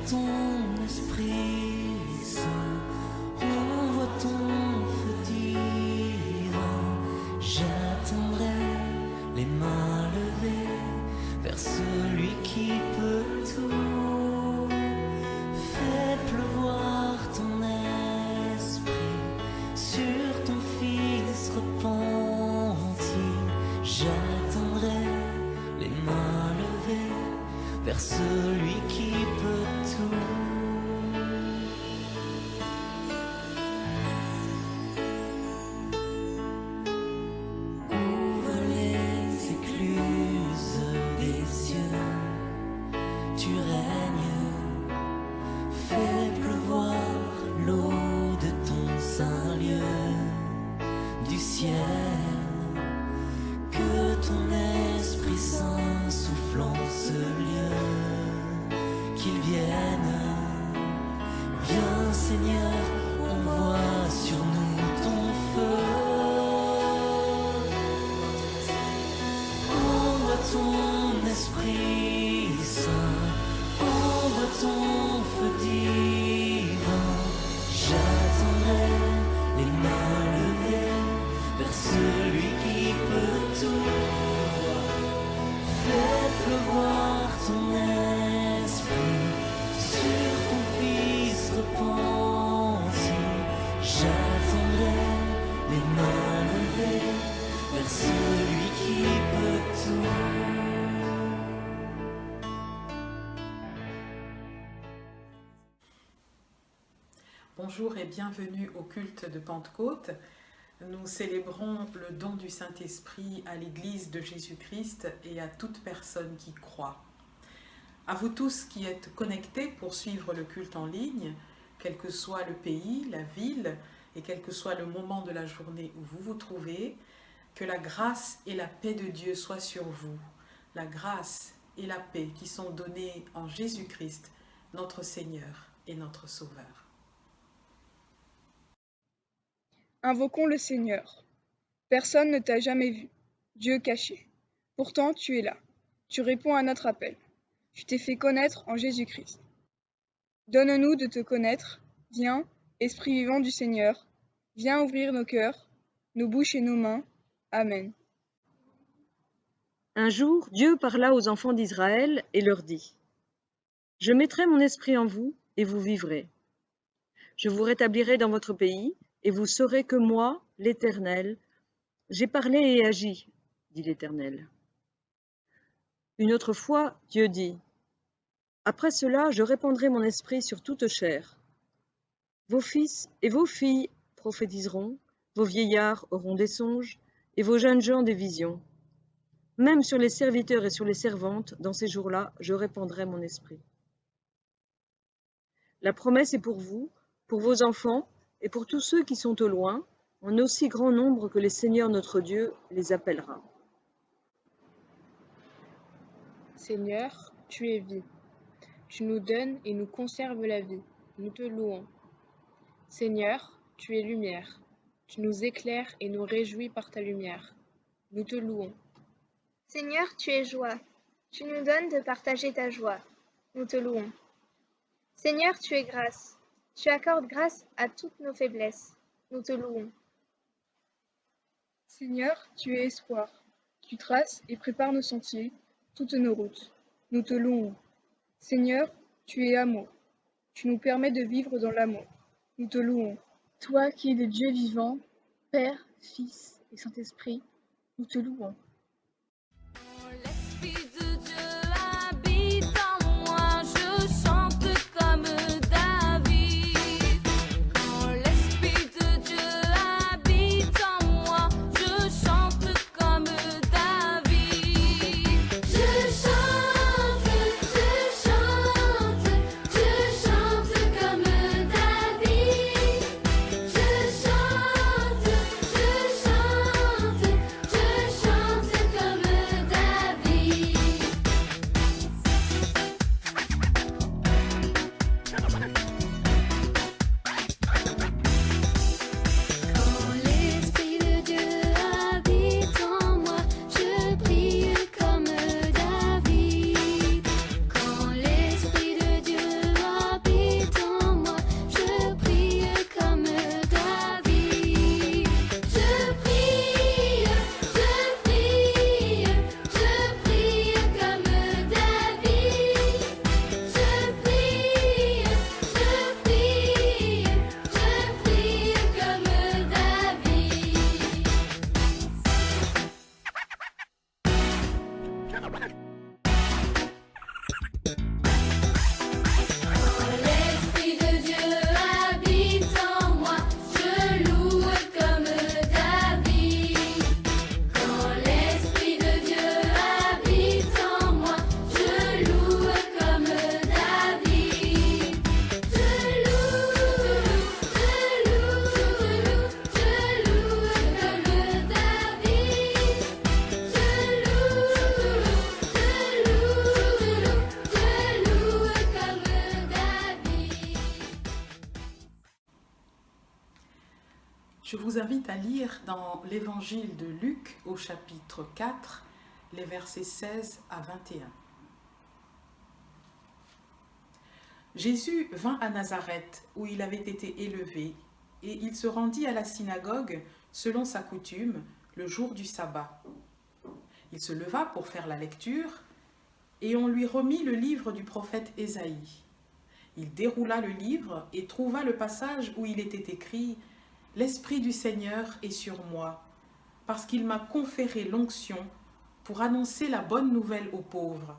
ton Esprit Saint, envoie ton feu divin. J'attendrai les mains levées vers celui qui peut tout. Fais pleuvoir ton esprit sur ton Fils repenti. J'attendrai les mains levées vers celui qui peut tout. Ouvre les écluses des cieux, tu règnes, fais pleuvoir l'eau de ton saint lieu du ciel. Que ton Esprit Saint souffle en ce lieu, qu'il vienne. Viens Seigneur, envoie sur nous ton feu. Envoie ton Esprit Saint, envoie ton feu divin. J'attendrai les mains levées vers celui qui peut tout. Fais pleuvoir ton esprit sur ton Fils repenti. J'attendrai les mains levées vers celui qui peut tout. Bonjour et bienvenue au culte de Pentecôte. Nous célébrons le don du Saint-Esprit à l'Église de Jésus-Christ et à toute personne qui croit. À vous tous qui êtes connectés pour suivre le culte en ligne, quel que soit le pays, la ville et quel que soit le moment de la journée où vous vous trouvez, que la grâce et la paix de Dieu soient sur vous. La grâce et la paix qui sont données en Jésus-Christ, notre Seigneur et notre Sauveur. Invoquons le Seigneur. Personne ne t'a jamais vu, Dieu caché. Pourtant, tu es là. Tu réponds à notre appel. Tu t'es fait connaître en Jésus-Christ. Donne-nous de te connaître. Viens, Esprit vivant du Seigneur. Viens ouvrir nos cœurs, nos bouches et nos mains. Amen. Un jour, Dieu parla aux enfants d'Israël et leur dit : « Je mettrai mon esprit en vous et vous vivrez. Je vous rétablirai dans votre pays et vous saurez que moi, l'Éternel, j'ai parlé et agi, dit l'Éternel. » Une autre fois, Dieu dit : « Après cela, je répandrai mon esprit sur toute chair. Vos fils et vos filles prophétiseront, vos vieillards auront des songes, et vos jeunes gens des visions. Même sur les serviteurs et sur les servantes, dans ces jours-là, je répandrai mon esprit. La promesse est pour vous, pour vos enfants, et pour tous ceux qui sont au loin, en aussi grand nombre que le Seigneur notre Dieu les appellera. » Seigneur, tu es vie. Tu nous donnes et nous conserves la vie. Nous te louons. Seigneur, tu es lumière. Tu nous éclaires et nous réjouis par ta lumière. Nous te louons. Seigneur, tu es joie. Tu nous donnes de partager ta joie. Nous te louons. Seigneur, tu es grâce. Tu accordes grâce à toutes nos faiblesses. Nous te louons. Seigneur, tu es espoir. Tu traces et prépares nos sentiers, toutes nos routes. Nous te louons. Seigneur, tu es amour. Tu nous permets de vivre dans l'amour. Nous te louons. Toi qui es le Dieu vivant, Père, Fils et Saint-Esprit, nous te louons. L'Esprit de Dieu habite en moi, je chante comme David. Quand l'Esprit de Dieu habite en moi, je chante comme David. Je chante comme David. Je chante Je vous invite à lire dans l'évangile de Luc au chapitre 4, les versets 16 à 21. Jésus vint à Nazareth, où il avait été élevé, et il se rendit à la synagogue, selon sa coutume, le jour du sabbat. Il se leva pour faire la lecture, et on lui remit le livre du prophète Ésaïe. Il déroula le livre et trouva le passage où il était écrit « L'Esprit du Seigneur est sur moi, parce qu'il m'a conféré l'onction pour annoncer la bonne nouvelle aux pauvres.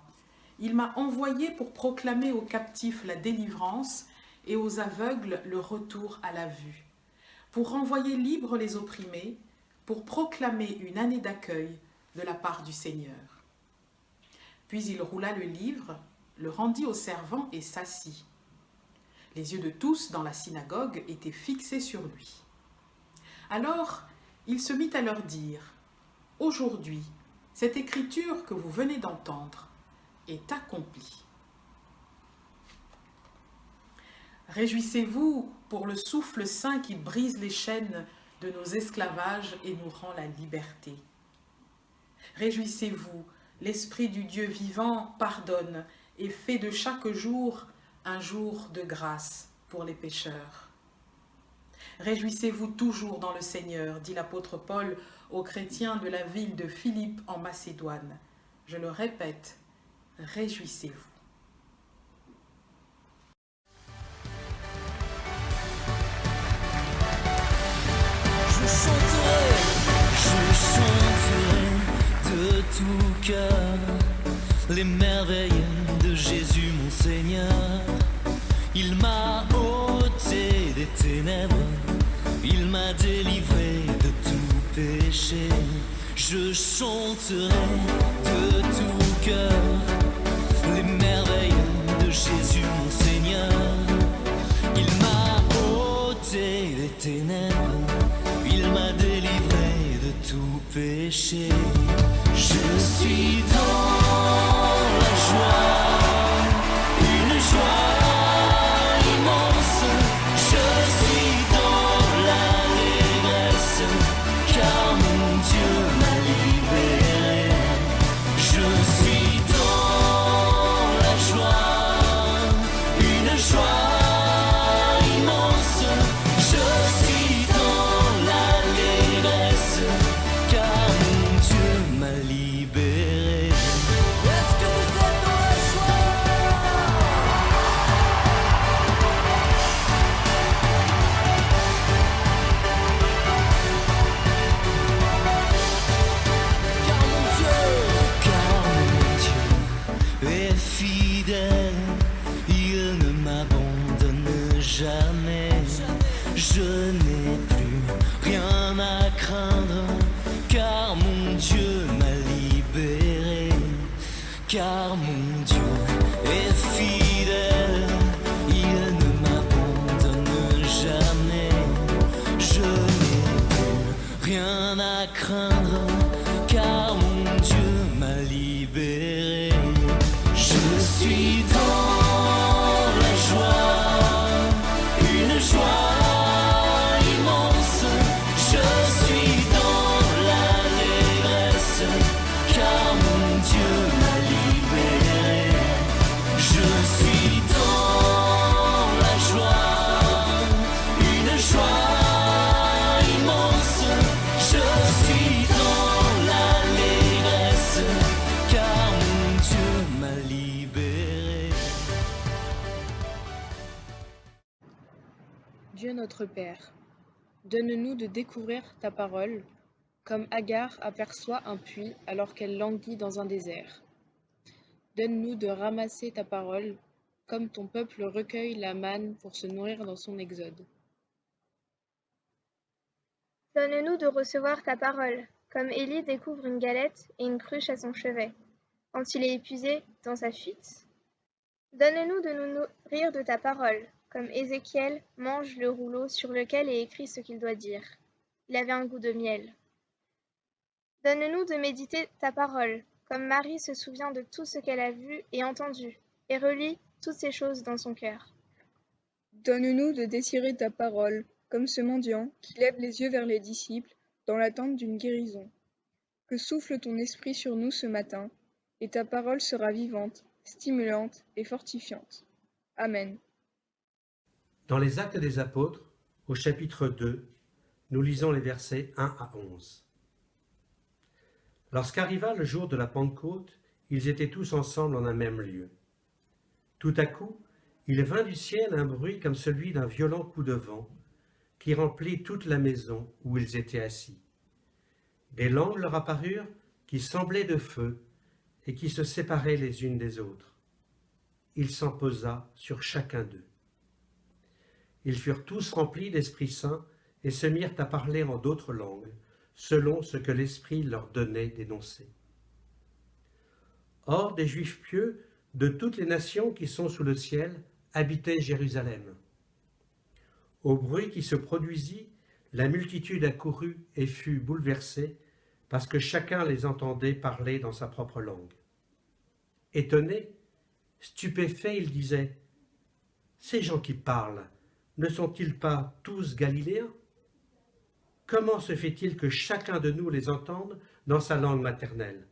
Il m'a envoyé pour proclamer aux captifs la délivrance et aux aveugles le retour à la vue, pour renvoyer libres les opprimés, pour proclamer une année d'accueil de la part du Seigneur. » Puis il roula le livre, le rendit aux servants et s'assit. Les yeux de tous dans la synagogue étaient fixés sur lui. Alors il se mit à leur dire « Aujourd'hui, cette écriture que vous venez d'entendre est accomplie. » Réjouissez-vous pour le souffle saint qui brise les chaînes de nos esclavages et nous rend la liberté. Réjouissez-vous, l'Esprit du Dieu vivant pardonne et fait de chaque jour un jour de grâce pour les pécheurs. Réjouissez-vous toujours dans le Seigneur, dit l'apôtre Paul aux chrétiens de la ville de Philippe en Macédoine. Je le répète, réjouissez-vous. Je chanterai de tout cœur les merveilles de Jésus mon Seigneur. Il m'a ôté des ténèbres, il m'a délivré de tout péché. Je chanterai de tout cœur les merveilles de Jésus mon Seigneur. Il m'a ôté des ténèbres, il m'a délivré de tout péché. Je suis dans la joie, une joie immense. Je suis dans l'allégresse, car mon Dieu m'a libéré. Je suis dans la joie, une joie immense. Je suis dans l'allégresse, car mon Dieu m'a libéré. Est-ce que vous êtes dans la joie? Car mon Dieu est fidèle, il ne m'abandonne jamais. Je n'ai plus rien à craindre, car mon Dieu m'a libéré. Car mon Dieu est fidèle, il ne m'abandonne jamais. Je n'ai plus rien à craindre, car mon Dieu m'a libéré. Je suis dans la joie, une joie immense. Je suis dans l'allégresse, car mon Dieu m'a libéré. Je suis dans la joie, une joie immense. Je suis dans l'allégresse, car mon Dieu m'a libéré. Dieu notre Père, donne-nous de découvrir ta parole, comme Agar aperçoit un puits alors qu'elle languit dans un désert. Donne-nous de ramasser ta parole, comme ton peuple recueille la manne pour se nourrir dans son exode. Donne-nous de recevoir ta parole, comme Élie découvre une galette et une cruche à son chevet, quand il est épuisé dans sa fuite. Donne-nous de nous nourrir de ta parole, comme Ézéchiel mange le rouleau sur lequel est écrit ce qu'il doit dire. Il avait un goût de miel. Donne-nous de méditer ta parole, comme Marie se souvient de tout ce qu'elle a vu et entendu, et relie toutes ces choses dans son cœur. Donne-nous de désirer ta parole, comme ce mendiant qui lève les yeux vers les disciples dans l'attente d'une guérison. Que souffle ton esprit sur nous ce matin, et ta parole sera vivante, stimulante et fortifiante. Amen. Dans les Actes des Apôtres, au chapitre 2, nous lisons les versets 1 à 11. Lorsqu'arriva le jour de la Pentecôte, ils étaient tous ensemble en un même lieu. Tout à coup, il vint du ciel un bruit comme celui d'un violent coup de vent, qui remplit toute la maison où ils étaient assis. Des langues leur apparurent qui semblaient de feu et qui se séparaient les unes des autres. Il s'en posa sur chacun d'eux. Ils furent tous remplis d'Esprit Saint et se mirent à parler en d'autres langues, selon ce que l'Esprit leur donnait d'énoncer. Or, des Juifs pieux de toutes les nations qui sont sous le ciel habitaient Jérusalem. Au bruit qui se produisit, la multitude accourut et fut bouleversée, parce que chacun les entendait parler dans sa propre langue. Étonnés, stupéfaits, ils disaient « Ces gens qui parlent, ne sont-ils pas tous Galiléens? Comment se fait-il que chacun de nous les entende dans sa langue maternelle?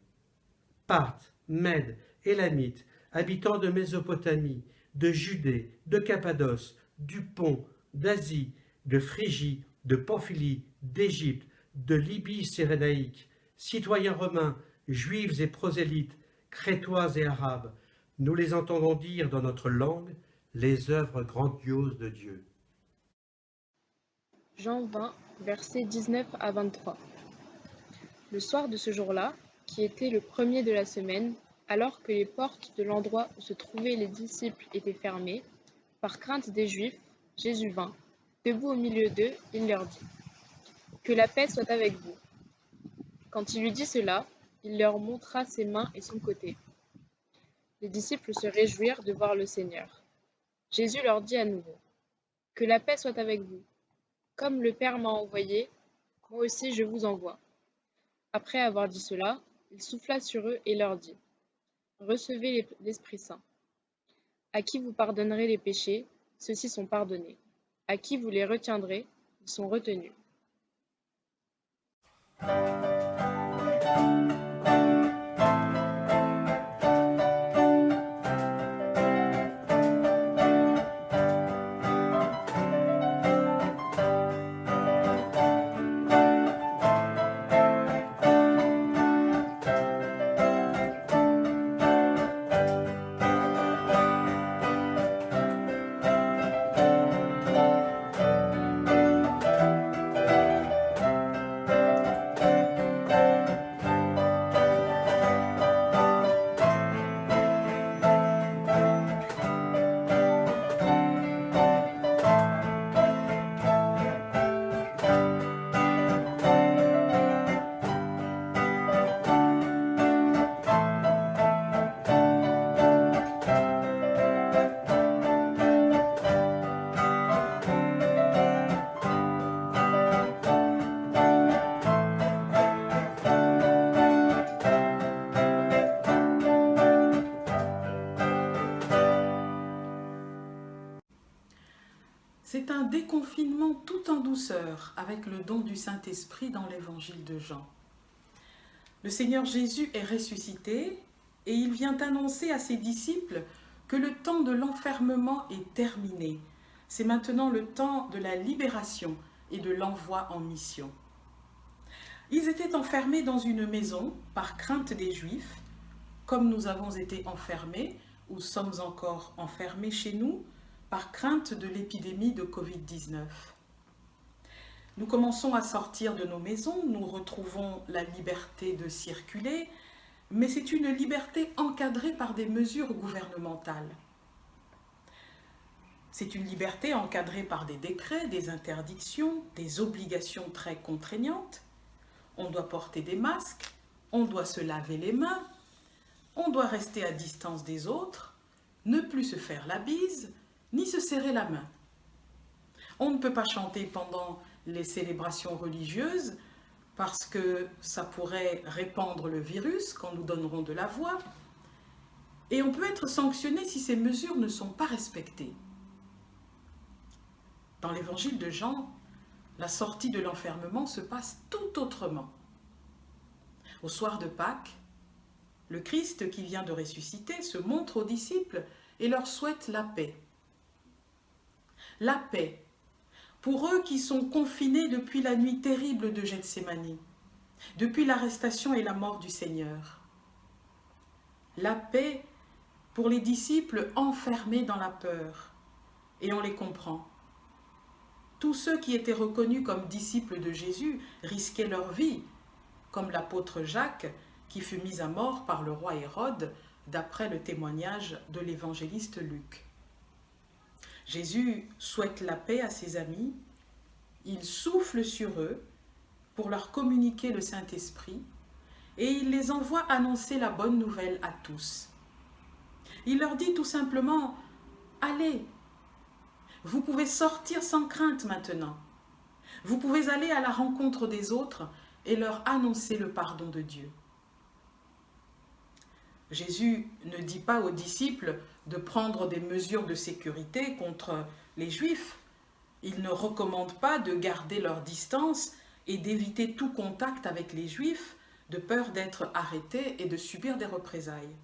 Parthes, Mèdes, Élamites, habitants de Mésopotamie, de Judée, de Cappadoce, du Pont, d'Asie, de Phrygie, de Pamphylie, d'Égypte, de Libye cyrénaïque, citoyens romains, juifs et prosélytes, crétois et arabes, nous les entendons dire dans notre langue les œuvres grandioses de Dieu. » Jean 20, versets 19 à 23. Le soir de ce jour-là, qui était le premier de la semaine, alors que les portes de l'endroit où se trouvaient les disciples étaient fermées, par crainte des Juifs, Jésus vint. Debout au milieu d'eux, il leur dit « Que la paix soit avec vous. » Quand il eut dit cela, il leur montra ses mains et son côté. Les disciples se réjouirent de voir le Seigneur. Jésus leur dit à nouveau « Que la paix soit avec vous. Comme le Père m'a envoyé, moi aussi je vous envoie. » Après avoir dit cela, il souffla sur eux et leur dit « Recevez l'Esprit Saint. À qui vous pardonnerez les péchés, ceux-ci sont pardonnés. À qui vous les retiendrez, ils sont retenus. » C'est un déconfinement tout en douceur avec le don du Saint-Esprit dans l'évangile de Jean. Le Seigneur Jésus est ressuscité et il vient annoncer à ses disciples que le temps de l'enfermement est terminé. C'est maintenant le temps de la libération et de l'envoi en mission. Ils étaient enfermés dans une maison par crainte des Juifs, comme nous avons été enfermés ou sommes encore enfermés chez nous par crainte de l'épidémie de Covid-19. Nous commençons à sortir de nos maisons, nous retrouvons la liberté de circuler, mais c'est une liberté encadrée par des mesures gouvernementales. C'est une liberté encadrée par des décrets, des interdictions, des obligations très contraignantes. On doit porter des masques, on doit se laver les mains, on doit rester à distance des autres, ne plus se faire la bise, ni se serrer la main. On ne peut pas chanter pendant les célébrations religieuses parce que ça pourrait répandre le virus quand nous donnerons de la voix. Et on peut être sanctionné si ces mesures ne sont pas respectées. Dans l'évangile de Jean, la sortie de l'enfermement se passe tout autrement. Au soir de Pâques, le Christ qui vient de ressusciter se montre aux disciples et leur souhaite la paix. La paix pour eux qui sont confinés depuis la nuit terrible de Gethsémani, depuis l'arrestation et la mort du Seigneur. La paix pour les disciples enfermés dans la peur, et on les comprend. Tous ceux qui étaient reconnus comme disciples de Jésus risquaient leur vie, comme l'apôtre Jacques qui fut mis à mort par le roi Hérode, d'après le témoignage de l'évangéliste Luc. Jésus souhaite la paix à ses amis, il souffle sur eux pour leur communiquer le Saint-Esprit et il les envoie annoncer la bonne nouvelle à tous. Il leur dit tout simplement « Allez, vous pouvez sortir sans crainte maintenant. Vous pouvez aller à la rencontre des autres et leur annoncer le pardon de Dieu. » Jésus ne dit pas aux disciples de prendre des mesures de sécurité contre les Juifs. Il ne recommande pas de garder leur distance et d'éviter tout contact avec les Juifs, de peur d'être arrêtés et de subir des représailles.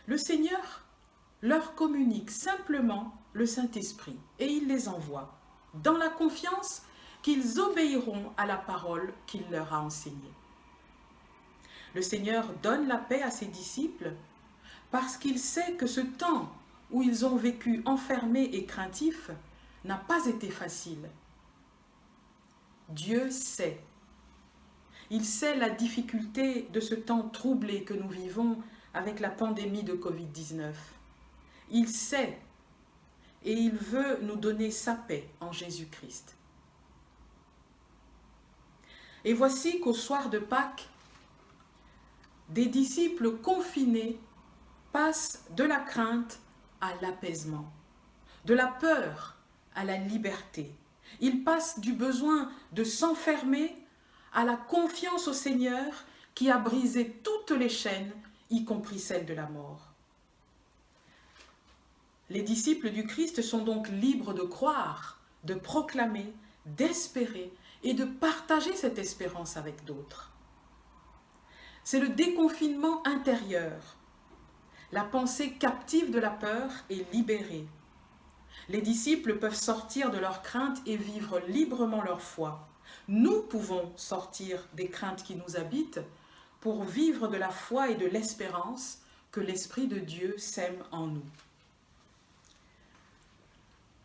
Le Seigneur leur communique simplement le Saint-Esprit et il les envoie, dans la confiance qu'ils obéiront à la parole qu'il leur a enseignée. Le Seigneur donne la paix à ses disciples parce qu'il sait que ce temps où ils ont vécu enfermés et craintifs n'a pas été facile. Dieu sait. Il sait la difficulté de ce temps troublé que nous vivons avec la pandémie de Covid-19. Il sait et il veut nous donner sa paix en Jésus-Christ. Et voici qu'au soir de Pâques, des disciples confinés passent de la crainte à l'apaisement, de la peur à la liberté. Ils passent du besoin de s'enfermer à la confiance au Seigneur qui a brisé toutes les chaînes, y compris celle de la mort. Les disciples du Christ sont donc libres de croire, de proclamer, d'espérer et de partager cette espérance avec d'autres. C'est le déconfinement intérieur. La pensée captive de la peur est libérée. Les disciples peuvent sortir de leurs craintes et vivre librement leur foi. Nous pouvons sortir des craintes qui nous habitent pour vivre de la foi et de l'espérance que l'Esprit de Dieu sème en nous.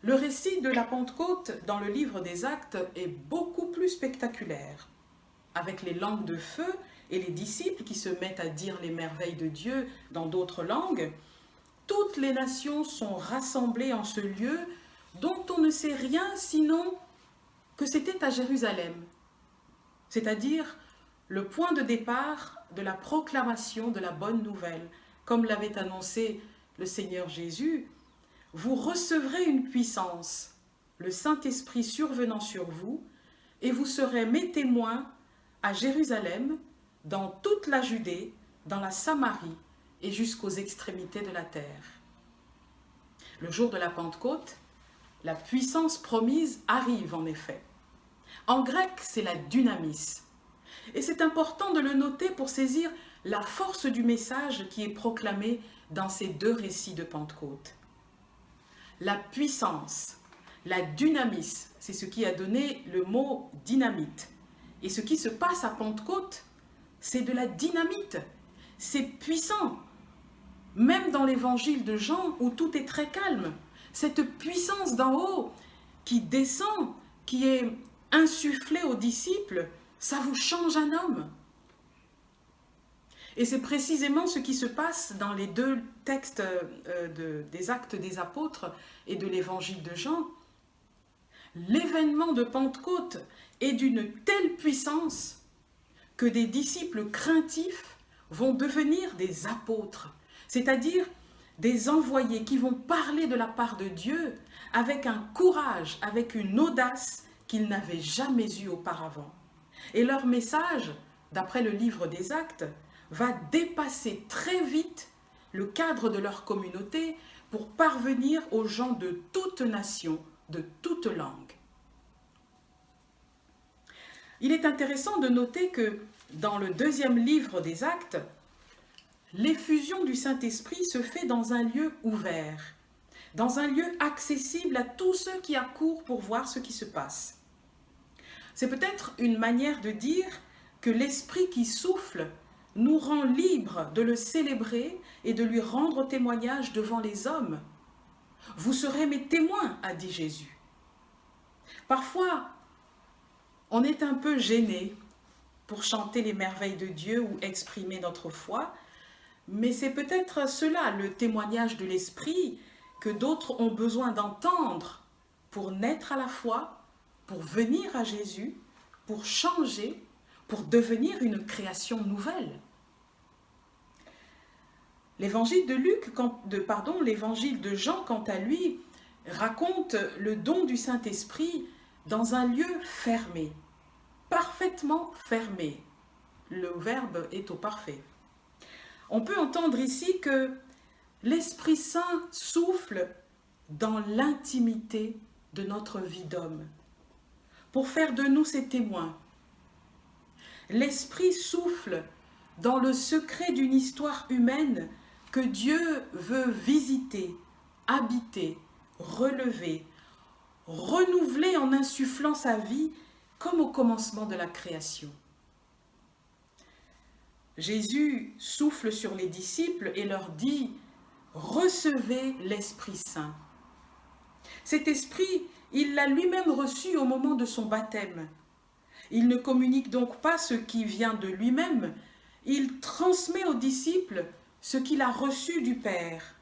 Le récit de la Pentecôte dans le livre des Actes est beaucoup plus spectaculaire, avec les langues de feu et les disciples qui se mettent à dire les merveilles de Dieu dans d'autres langues. Toutes les nations sont rassemblées en ce lieu dont on ne sait rien sinon que c'était à Jérusalem, c'est-à-dire le point de départ de la proclamation de la bonne nouvelle. Comme l'avait annoncé le Seigneur Jésus, vous recevrez une puissance, le Saint-Esprit survenant sur vous, et vous serez mes témoins à Jérusalem, dans toute la Judée, dans la Samarie et jusqu'aux extrémités de la terre. Le jour de la Pentecôte, la puissance promise arrive en effet. En grec, c'est la dynamis. Et c'est important de le noter pour saisir la force du message qui est proclamé dans ces deux récits de Pentecôte. La puissance, la dynamis, c'est ce qui a donné le mot dynamite. Et ce qui se passe à Pentecôte, c'est de la dynamite. C'est puissant. Même dans l'évangile de Jean, où tout est très calme, cette puissance d'en haut qui descend, qui est insufflée aux disciples, ça vous change un homme. Et c'est précisément ce qui se passe dans les deux textes des Actes des Apôtres et de l'évangile de Jean. L'événement de Pentecôte est d'une telle puissance que des disciples craintifs vont devenir des apôtres, c'est-à-dire des envoyés qui vont parler de la part de Dieu avec un courage, avec une audace qu'ils n'avaient jamais eue auparavant. Et leur message, d'après le livre des Actes, va dépasser très vite le cadre de leur communauté pour parvenir aux gens de toute nation, de toute langue. Il est intéressant de noter que dans le 2e livre des Actes, l'effusion du Saint-Esprit se fait dans un lieu ouvert, dans un lieu accessible à tous ceux qui accourent pour voir ce qui se passe. C'est peut-être une manière de dire que l'Esprit qui souffle nous rend libres de le célébrer et de lui rendre témoignage devant les hommes. « Vous serez mes témoins », a dit Jésus. Parfois, on est un peu gêné pour chanter les merveilles de Dieu ou exprimer notre foi, mais c'est peut-être cela, le témoignage de l'Esprit, que d'autres ont besoin d'entendre pour naître à la foi, pour venir à Jésus, pour changer, pour devenir une création nouvelle. L'évangile l'évangile de Jean, quant à lui, raconte le don du Saint-Esprit dans un lieu fermé, parfaitement fermé. Le verbe est au parfait. On peut entendre ici que l'Esprit Saint souffle dans l'intimité de notre vie d'homme, pour faire de nous ses témoins. L'Esprit souffle dans le secret d'une histoire humaine que Dieu veut visiter, habiter, relever, renouveler en insufflant sa vie comme au commencement de la création. Jésus souffle sur les disciples et leur dit « Recevez l'Esprit Saint ». Cet Esprit, il l'a lui-même reçu au moment de son baptême. Il ne communique donc pas ce qui vient de lui-même, il transmet aux disciples ce qu'il a reçu du Père.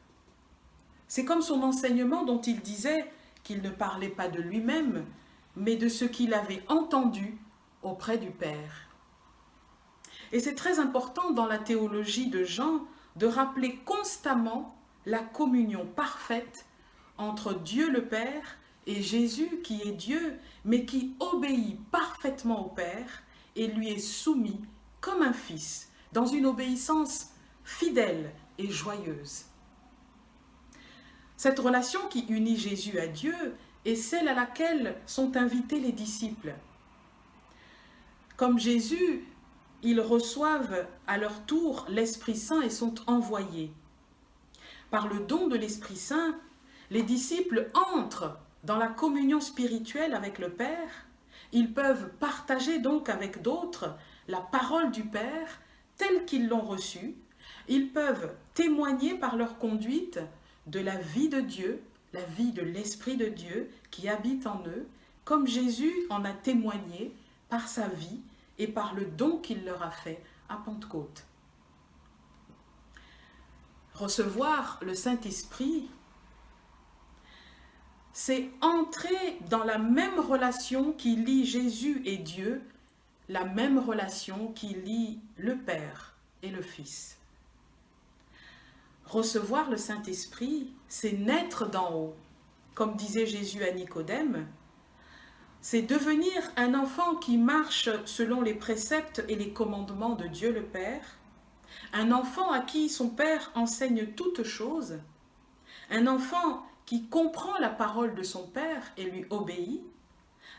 C'est comme son enseignement dont il disait qu'il ne parlait pas de lui-même, mais de ce qu'il avait entendu auprès du Père. Et c'est très important dans la théologie de Jean de rappeler constamment la communion parfaite entre Dieu le Père et Jésus qui est Dieu, mais qui obéit parfaitement au Père et lui est soumis comme un fils, dans une obéissance fidèle et joyeuse. Cette relation qui unit Jésus à Dieu est celle à laquelle sont invités les disciples. Comme Jésus, ils reçoivent à leur tour l'Esprit Saint et sont envoyés. Par le don de l'Esprit Saint, les disciples entrent dans la communion spirituelle avec le Père. Ils peuvent partager donc avec d'autres la parole du Père telle qu'ils l'ont reçue. Ils peuvent témoigner par leur conduite de la vie de Dieu, la vie de l'Esprit de Dieu qui habite en eux, comme Jésus en a témoigné par sa vie et par le don qu'il leur a fait à Pentecôte. Recevoir le Saint-Esprit, c'est entrer dans la même relation qui lie Jésus et Dieu, la même relation qui lie le Père et le Fils. Recevoir le Saint-Esprit, c'est naître d'en haut. Comme disait Jésus à Nicodème, c'est devenir un enfant qui marche selon les préceptes et les commandements de Dieu le Père, un enfant à qui son Père enseigne toutes choses, un enfant qui comprend la parole de son Père et lui obéit,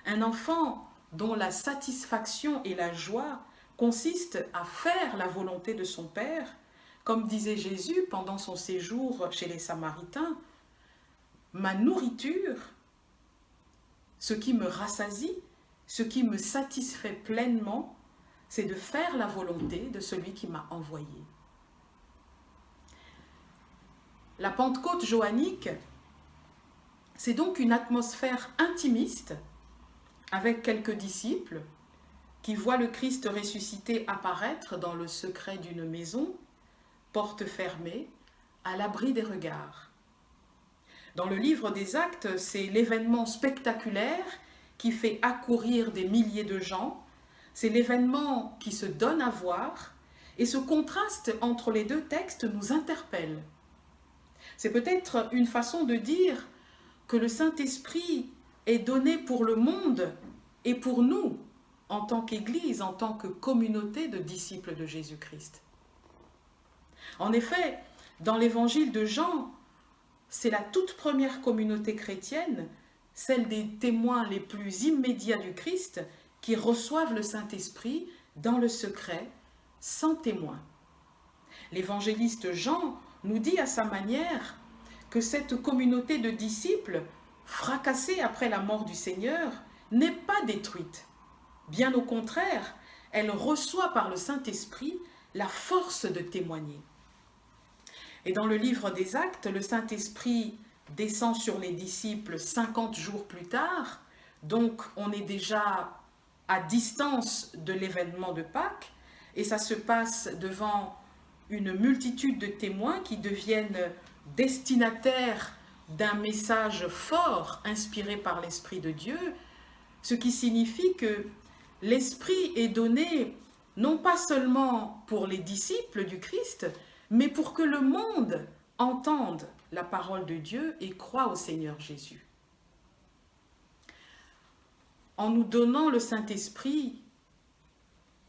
un enfant dont la satisfaction et la joie consistent à faire la volonté de son Père, comme disait Jésus pendant son séjour chez les Samaritains, « Ma nourriture, ce qui me rassasie, ce qui me satisfait pleinement, c'est de faire la volonté de celui qui m'a envoyé. » La Pentecôte johannique, c'est donc une atmosphère intimiste avec quelques disciples qui voient le Christ ressuscité apparaître dans le secret d'une maison, porte fermée, à l'abri des regards. Dans le livre des Actes, c'est l'événement spectaculaire qui fait accourir des milliers de gens, c'est l'événement qui se donne à voir, et ce contraste entre les deux textes nous interpelle. C'est peut-être une façon de dire que le Saint-Esprit est donné pour le monde et pour nous, en tant qu'Église, en tant que communauté de disciples de Jésus-Christ. En effet, dans l'évangile de Jean, c'est la toute première communauté chrétienne, celle des témoins les plus immédiats du Christ, qui reçoivent le Saint-Esprit dans le secret, sans témoin. L'évangéliste Jean nous dit à sa manière que cette communauté de disciples, fracassée après la mort du Seigneur, n'est pas détruite. Bien au contraire, elle reçoit par le Saint-Esprit la force de témoigner. Et dans le livre des Actes, le Saint-Esprit descend sur les disciples 50 jours plus tard, donc on est déjà à distance de l'événement de Pâques, et ça se passe devant une multitude de témoins qui deviennent destinataires d'un message fort inspiré par l'Esprit de Dieu, ce qui signifie que l'Esprit est donné non pas seulement pour les disciples du Christ, mais pour que le monde entende la parole de Dieu et croit au Seigneur Jésus. En nous donnant le Saint-Esprit,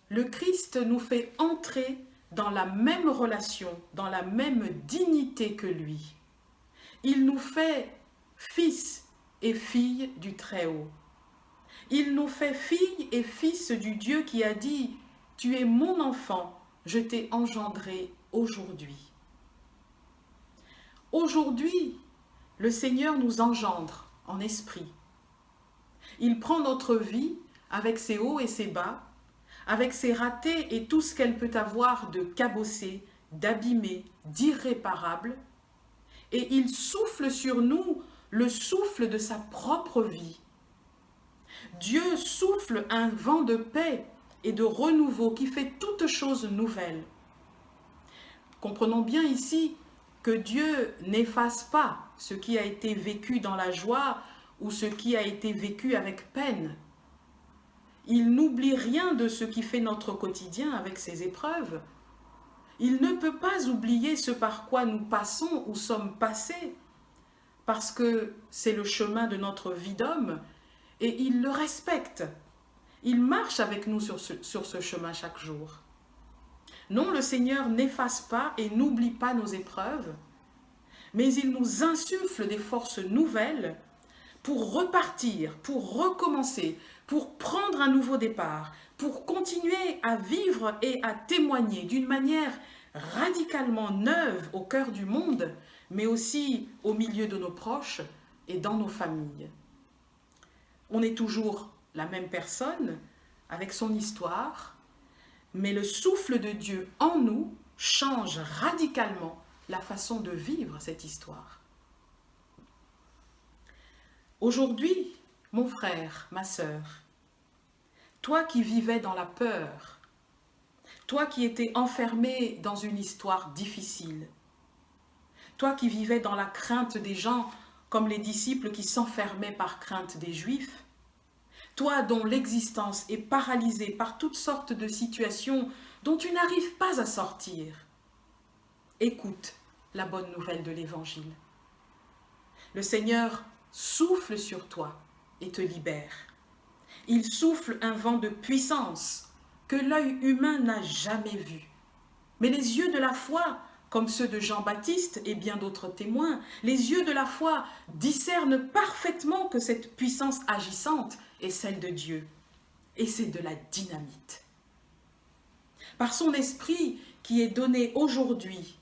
le Christ nous fait entrer dans la même relation, dans la même dignité que lui. Il nous fait fils et filles du Très-Haut. Il nous fait filles et fils du Dieu qui a dit « Tu es mon enfant, je t'ai engendré aujourd'hui ». Aujourd'hui, le Seigneur nous engendre en esprit. Il prend notre vie avec ses hauts et ses bas, avec ses ratés et tout ce qu'elle peut avoir de cabossé, d'abîmé, d'irréparable, et il souffle sur nous le souffle de sa propre vie. Dieu souffle un vent de paix et de renouveau qui fait toutes choses nouvelles. Comprenons bien ici que Dieu n'efface pas ce qui a été vécu dans la joie ou ce qui a été vécu avec peine. Il n'oublie rien de ce qui fait notre quotidien avec ses épreuves. Il ne peut pas oublier ce par quoi nous passons ou sommes passés, parce que c'est le chemin de notre vie d'homme et il le respecte. Il marche avec nous sur ce chemin chaque jour. Non, le Seigneur n'efface pas et n'oublie pas nos épreuves, mais il nous insuffle des forces nouvelles pour repartir, pour recommencer, pour prendre un nouveau départ, pour continuer à vivre et à témoigner d'une manière radicalement neuve au cœur du monde, mais aussi au milieu de nos proches et dans nos familles. On est toujours la même personne, avec son histoire, mais le souffle de Dieu en nous change radicalement la façon de vivre cette histoire. Aujourd'hui, mon frère, ma sœur, toi qui vivais dans la peur, toi qui étais enfermé dans une histoire difficile, toi qui vivais dans la crainte des gens comme les disciples qui s'enfermaient par crainte des Juifs, toi dont l'existence est paralysée par toutes sortes de situations dont tu n'arrives pas à sortir, écoute la bonne nouvelle de l'Évangile. Le Seigneur souffle sur toi et te libère. Il souffle un vent de puissance que l'œil humain n'a jamais vu. Mais les yeux de la foi, comme ceux de Jean-Baptiste et bien d'autres témoins, les yeux de la foi discernent parfaitement que cette puissance agissante est celle de Dieu. Et c'est de la dynamite. Par son esprit qui est donné aujourd'hui,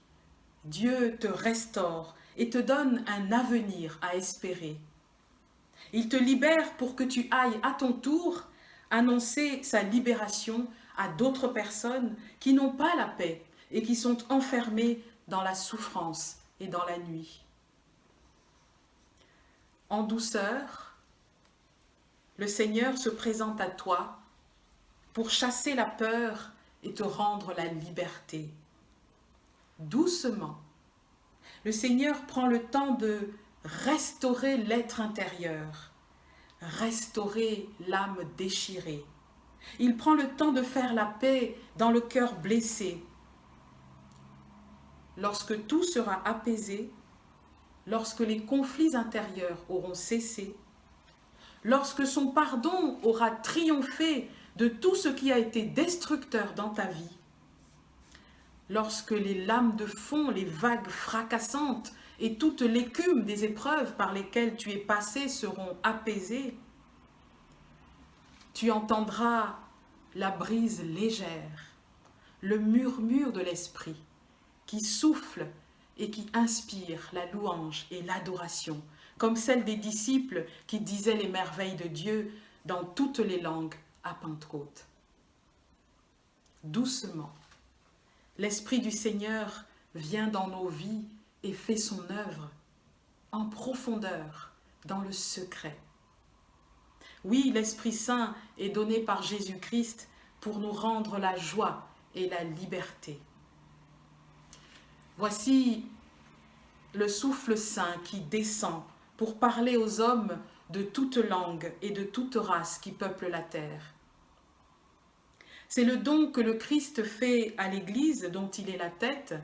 Dieu te restaure et te donne un avenir à espérer. Il te libère pour que tu ailles à ton tour annoncer sa libération à d'autres personnes qui n'ont pas la paix et qui sont enfermées dans la souffrance et dans la nuit. En douceur, le Seigneur se présente à toi pour chasser la peur et te rendre la liberté. Doucement, le Seigneur prend le temps de restaurer l'être intérieur, restaurer l'âme déchirée. Il prend le temps de faire la paix dans le cœur blessé. Lorsque tout sera apaisé, lorsque les conflits intérieurs auront cessé, lorsque son pardon aura triomphé de tout ce qui a été destructeur dans ta vie, lorsque les lames de fond, les vagues fracassantes et toute l'écume des épreuves par lesquelles tu es passé seront apaisées, tu entendras la brise légère, le murmure de l'esprit qui souffle et qui inspire la louange et l'adoration, comme celle des disciples qui disaient les merveilles de Dieu dans toutes les langues à Pentecôte. Doucement, l'Esprit du Seigneur vient dans nos vies et fait son œuvre en profondeur, dans le secret. Oui, l'Esprit Saint est donné par Jésus-Christ pour nous rendre la joie et la liberté. Voici le souffle saint qui descend pour parler aux hommes de toute langue et de toute race qui peuplent la terre. C'est le don que le Christ fait à l'Église dont il est la tête,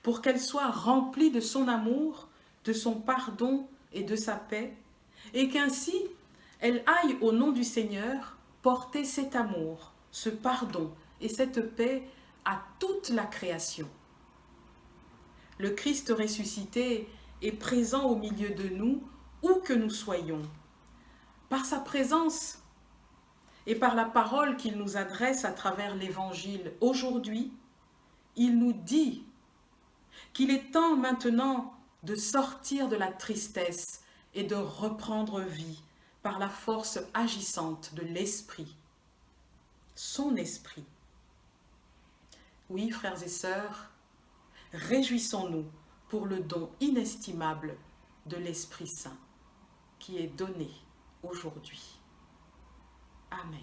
pour qu'elle soit remplie de son amour, de son pardon et de sa paix, et qu'ainsi elle aille au nom du Seigneur porter cet amour, ce pardon et cette paix à toute la création. Le Christ ressuscité est présent au milieu de nous, où que nous soyons. Par sa présence et par la parole qu'il nous adresse à travers l'Évangile aujourd'hui, il nous dit qu'il est temps maintenant de sortir de la tristesse et de reprendre vie par la force agissante de l'Esprit, son Esprit. Oui, frères et sœurs, réjouissons-nous pour le don inestimable de l'Esprit Saint qui est donné aujourd'hui. Amen.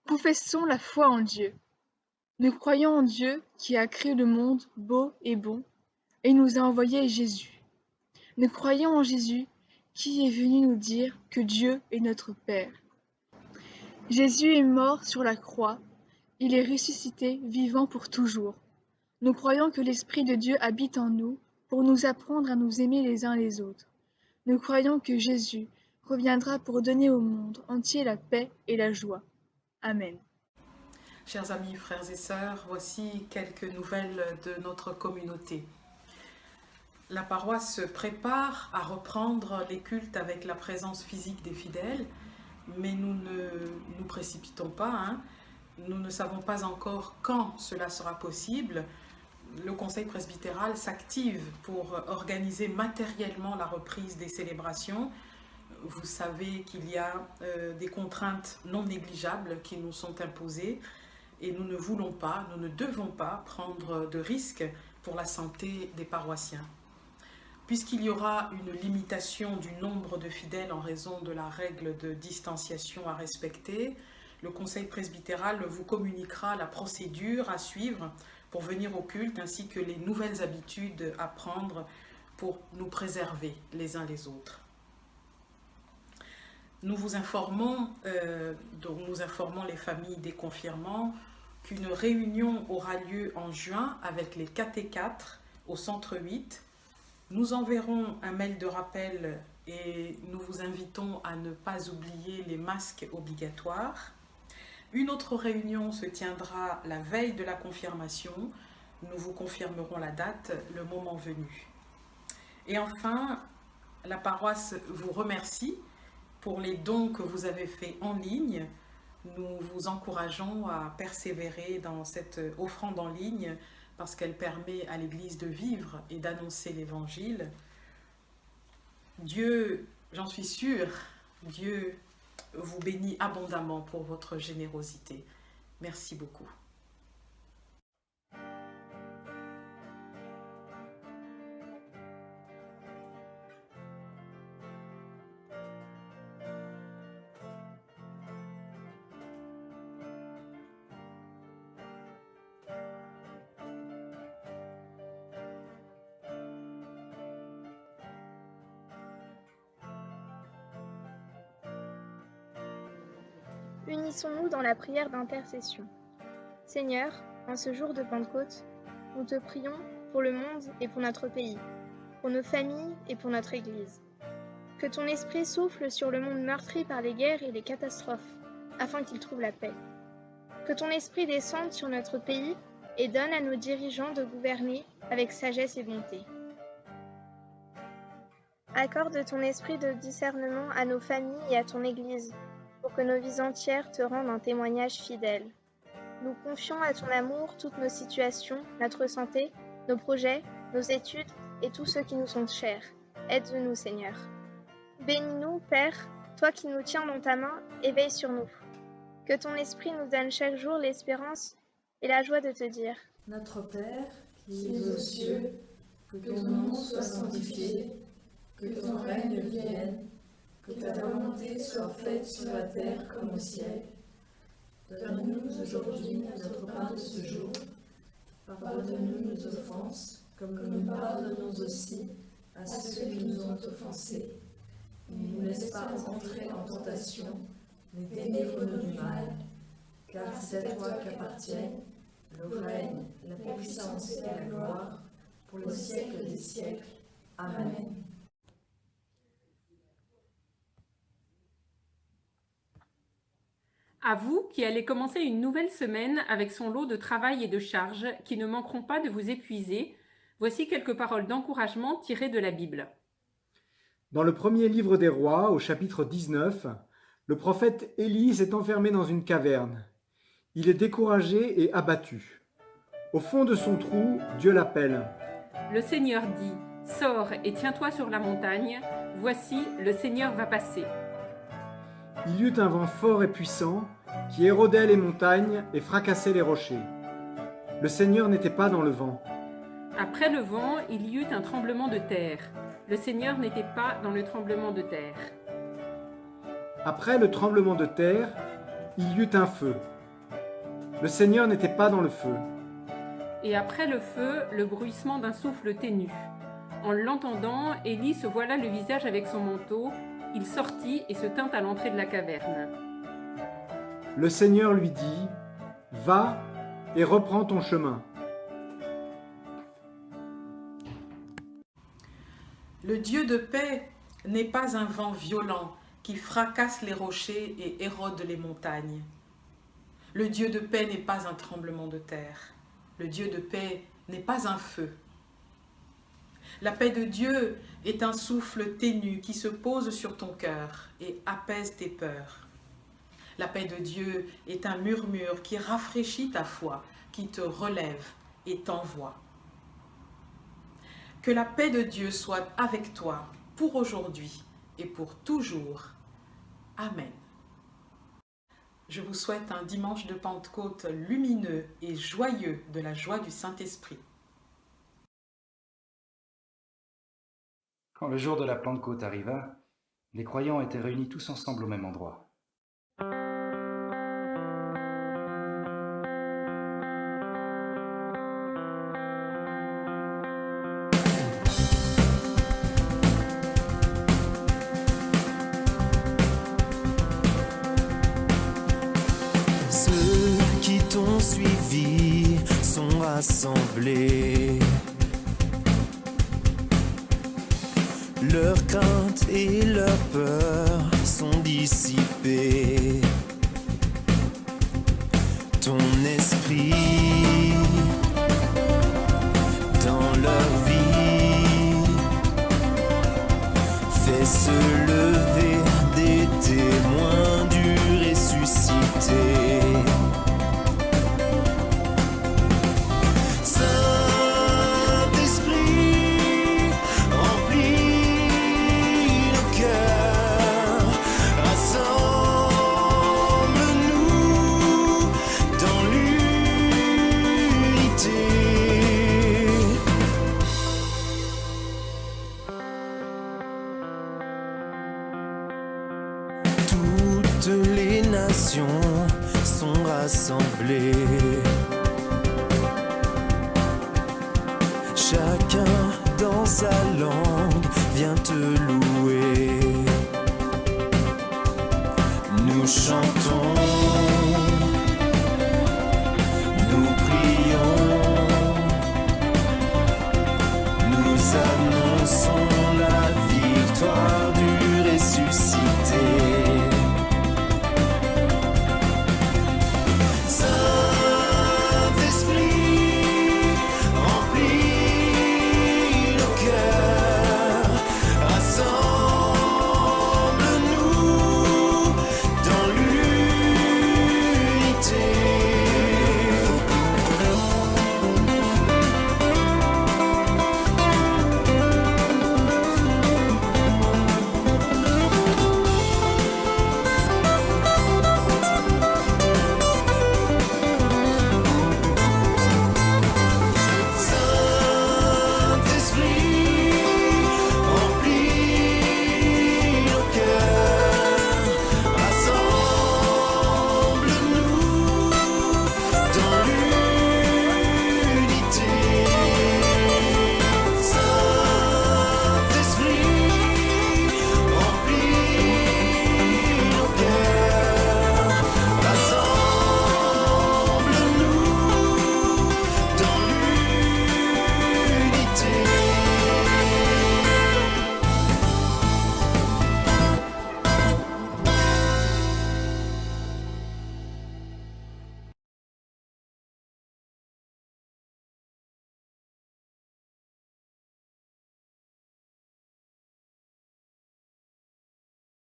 Professons la foi en Dieu. Nous croyons en Dieu qui a créé le monde beau et bon et nous a envoyé Jésus. Nous croyons en Jésus qui est venu nous dire que Dieu est notre Père. Jésus est mort sur la croix, il est ressuscité, vivant pour toujours. Nous croyons que l'Esprit de Dieu habite en nous pour nous apprendre à nous aimer les uns les autres. Nous croyons que Jésus reviendra pour donner au monde entier la paix et la joie. Amen. Chers amis, frères et sœurs, voici quelques nouvelles de notre communauté. La paroisse se prépare à reprendre les cultes avec la présence physique des fidèles, mais nous ne nous précipitons pas, hein. Nous ne savons pas encore quand cela sera possible. Le conseil presbytéral s'active pour organiser matériellement la reprise des célébrations. Vous savez qu'il y a des contraintes non négligeables qui nous sont imposées et nous ne voulons pas, nous ne devons pas prendre de risques pour la santé des paroissiens. Puisqu'il y aura une limitation du nombre de fidèles en raison de la règle de distanciation à respecter, le conseil presbytéral vous communiquera la procédure à suivre pour venir au culte ainsi que les nouvelles habitudes à prendre pour nous préserver les uns les autres. Nous vous informons, nous informons les familles des confirmants qu'une réunion aura lieu en juin avec les catéchâtres au centre 8. Nous enverrons un mail de rappel et nous vous invitons à ne pas oublier les masques obligatoires. Une autre réunion se tiendra la veille de la confirmation. Nous vous confirmerons la date, le moment venu. Et enfin, la paroisse vous remercie pour les dons que vous avez faits en ligne. Nous vous encourageons à persévérer dans cette offrande en ligne parce qu'elle permet à l'Église de vivre et d'annoncer l'Évangile. Dieu, j'en suis sûre, Dieu vous bénit abondamment pour votre générosité. Merci beaucoup. Unissons-nous dans la prière d'intercession. Seigneur, en ce jour de Pentecôte, nous te prions pour le monde et pour notre pays, pour nos familles et pour notre Église. Que ton esprit souffle sur le monde meurtri par les guerres et les catastrophes, afin qu'il trouve la paix. Que ton esprit descende sur notre pays et donne à nos dirigeants de gouverner avec sagesse et bonté. Accorde ton esprit de discernement à nos familles et à ton Église, pour que nos vies entières te rendent un témoignage fidèle. Nous confions à ton amour toutes nos situations, notre santé, nos projets, nos études et tous ceux qui nous sont chers. Aide-nous, Seigneur. Bénis-nous, Père, toi qui nous tiens dans ta main, et veille sur nous. Que ton esprit nous donne chaque jour l'espérance et la joie de te dire. Notre Père, qui es aux cieux, que ton nom soit sanctifié, que ton règne vienne, que ta volonté soit faite sur la terre comme au ciel. Donne-nous aujourd'hui notre pain de ce jour. Pardonne-nous nos offenses, comme nous pardonnons aussi à ceux qui nous ont offensés. Ne nous laisse pas entrer en tentation, mais délivre-nous du mal. Car c'est à toi qu'appartiennent le règne, la puissance et la gloire, pour les siècles des siècles. Amen. À vous qui allez commencer une nouvelle semaine avec son lot de travail et de charges qui ne manqueront pas de vous épuiser, voici quelques paroles d'encouragement tirées de la Bible. Dans le premier livre des rois, au chapitre 19, le prophète Élie s'est enfermé dans une caverne. Il est découragé et abattu. Au fond de son trou, Dieu l'appelle. Le Seigneur dit « Sors et tiens-toi sur la montagne, voici, le Seigneur va passer. » Il y eut un vent fort et puissant qui érodait les montagnes et fracassait les rochers. Le Seigneur n'était pas dans le vent. Après le vent, il y eut un tremblement de terre. Le Seigneur n'était pas dans le tremblement de terre. Après le tremblement de terre, il y eut un feu. Le Seigneur n'était pas dans le feu. Et après le feu, le bruissement d'un souffle ténu. En l'entendant, Élie se voila le visage avec son manteau. Il sortit et se tint à l'entrée de la caverne. Le Seigneur lui dit, « Va et reprends ton chemin. » Le Dieu de paix n'est pas un vent violent qui fracasse les rochers et érode les montagnes. Le Dieu de paix n'est pas un tremblement de terre. Le Dieu de paix n'est pas un feu. La paix de Dieu est un souffle ténu qui se pose sur ton cœur et apaise tes peurs. La paix de Dieu est un murmure qui rafraîchit ta foi, qui te relève et t'envoie. Que la paix de Dieu soit avec toi pour aujourd'hui et pour toujours. Amen. Je vous souhaite un dimanche de Pentecôte lumineux et joyeux de la joie du Saint-Esprit. Quand le jour de la Pentecôte arriva, les croyants étaient réunis tous ensemble au même endroit. Ceux qui t'ont suivi sont rassemblés. Leurs craintes et leurs peurs sont dissipées. rassemblés. Chacun dans sa